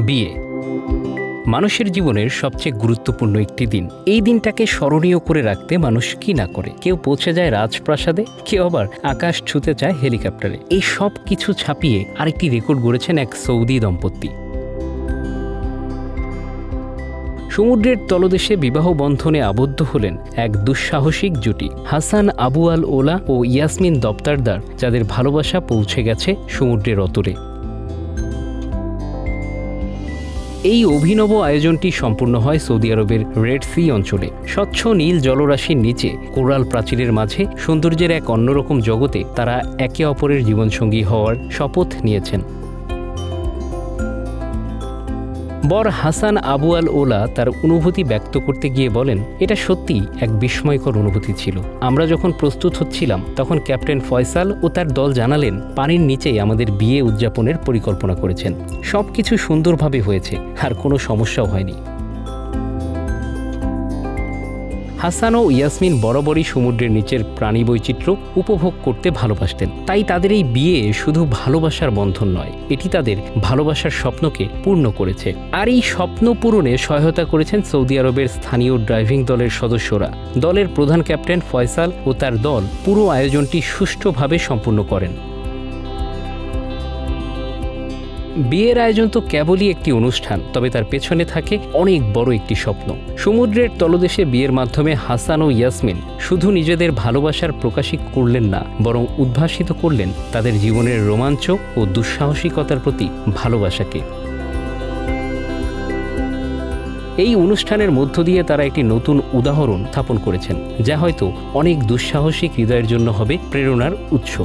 বিয়ে মানুষের জীবনের সবচেয়ে গুরুত্বপূর্ণ একটি দিন। এই দিনটাকে স্মরণীয় করে রাখতে মানুষ কি না করে। কেউ পৌঁছে যায় রাজপ্রাসাদে, কেউ আবার আকাশ ছুঁতে চায় হেলিকপ্টারে। এই সব কিছু ছাপিয়ে আরেকটি রেকর্ড গড়েছেন এক সৌদি দম্পতি। সমুদ্রের তলদেশে বিবাহ বন্ধনে আবদ্ধ হলেন এক দুঃসাহসিক জুটি, হাসান আবু আল ওলা ও ইয়াসমিন দফতারদার, যাদের ভালোবাসা পৌঁছে গেছে সমুদ্রের অতলে। এই অভিনব আয়োজনটি সম্পূর্ণ হয় সৌদি আরবের রেড সি অঞ্চলে। স্বচ্ছ নীল জলরাশির নিচে কোরাল প্রাচীরের মাঝে সৌন্দর্যের এক অন্যরকম জগতে তারা একে অপরের জীবনসঙ্গী হওয়ার শপথ নিয়েছেন। বর হাসান আবু আল ওলা তার অনুভূতি ব্যক্ত করতে গিয়ে বলেন, এটা সত্যি এক বিস্ময়কর অনুভূতি ছিল। আমরা যখন প্রস্তুত হচ্ছিলাম তখন ক্যাপ্টেন ফয়সাল ও তার দল জানালেন পানির নিচেই আমাদের বিয়ে উদযাপনের পরিকল্পনা করেছেন। সবকিছু সুন্দরভাবে হয়েছে, আর কোনো সমস্যাও হয়নি। হাসান ও ইয়াসমিন বরাবরই সমুদ্রের নিচের প্রাণী বৈচিত্র্য উপভোগ করতে ভালোবাসতেন। তাই তাদের এই বিয়ে শুধু ভালোবাসার বন্ধন নয়, এটি তাদের ভালোবাসার স্বপ্নকে পূর্ণ করেছে। আর এই স্বপ্ন পূরণে সহায়তা করেছেন সৌদি আরবের স্থানীয় ড্রাইভিং দলের সদস্যরা। দলের প্রধান ক্যাপ্টেন ফয়সাল ও তার দল পুরো আয়োজনটি সুষ্ঠুভাবে সম্পূর্ণ করেন। বিয়ের আয়োজন তো কেবলই একটি অনুষ্ঠান, তবে তার পেছনে থাকে অনেক বড় একটি স্বপ্ন। সমুদ্রের তলদেশে বিয়ের মাধ্যমে হাসান ও ইয়াসমিন শুধু নিজেদের ভালোবাসার প্রকাশই করলেন না, বরং উদ্ভাসিত করলেন তাদের জীবনের রোমাঞ্চ ও দুঃসাহসিকতার প্রতি ভালোবাসাকে। এই অনুষ্ঠানের মধ্য দিয়ে তারা একটি নতুন উদাহরণ স্থাপন করেছেন, যা হয়তো অনেক দুঃসাহসিক হৃদয়ের জন্য হবে প্রেরণার উৎস।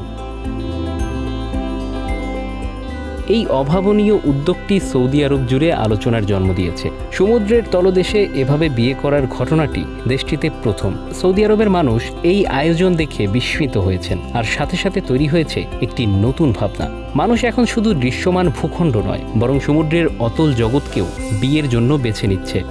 এই অভাবনীয় উদ্যোগটি সৌদি আরব জুড়ে আলোচনার জন্ম দিয়েছে। সমুদ্রের তলদেশে এভাবে বিয়ে করার ঘটনাটি দেশটিতে প্রথম। সৌদি আরবের মানুষ এই আয়োজন দেখে বিস্মিত হয়েছেন, আর সাথে সাথে তৈরি হয়েছে একটি নতুন ভাবনা। মানুষ এখন শুধু দৃশ্যমান ভূখণ্ড নয়, বরং সমুদ্রের অতল জগৎকেও বিয়ের জন্য বেছে নিচ্ছে।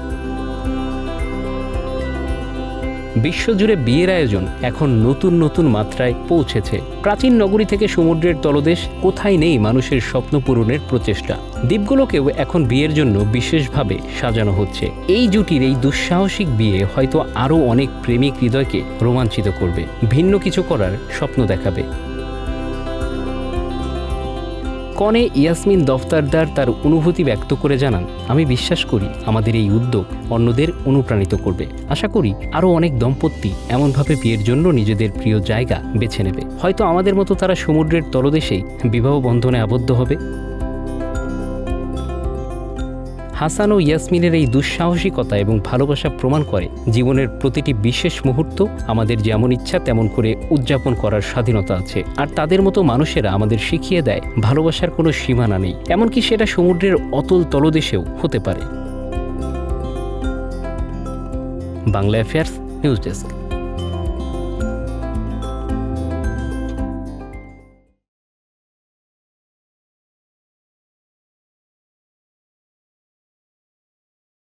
বিশ্বজুড়ে বিয়ের আয়োজন এখন নতুন নতুন মাত্রায় পৌঁছেছে। প্রাচীন নগরী থেকে সমুদ্রের তলদেশ, কোথায় নেই মানুষের স্বপ্ন পূরণের প্রচেষ্টা। দ্বীপগুলোকেও এখন বিয়ের জন্য বিশেষভাবে সাজানো হচ্ছে। এই জুটির এই দুঃসাহসিক বিয়ে হয়তো আরও অনেক প্রেমিক হৃদয়কে রোমাঞ্চিত করবে, ভিন্ন কিছু করার স্বপ্ন দেখাবে। কনে ইয়াসমিন দফতারদার তার অনুভূতি ব্যক্ত করে জানান, আমি বিশ্বাস করি আমাদের এই উদ্যোগ অন্যদের অনুপ্রাণিত করবে। আশা করি আরও অনেক দম্পতি এমনভাবে বিয়ের জন্য নিজেদের প্রিয় জায়গা বেছে নেবে। হয়তো আমাদের মতো তারা সমুদ্রের তলদেশেই বিবাহ বন্ধনে আবদ্ধ হবে। হাসান ও ইয়াসমিনের এই দুঃসাহসিকতা এবং ভালোবাসা প্রমাণ করে জীবনের প্রতিটি বিশেষ মুহূর্ত আমাদের যেমন ইচ্ছা তেমন করে উদযাপন করার স্বাধীনতা আছে। আর তাদের মতো মানুষেরা আমাদের শিখিয়ে দেয় ভালোবাসার কোনো সীমানা নেই, এমনকি সেটা সমুদ্রের অতল তলদেশেও হতে পারে। Bangla affairs news desk.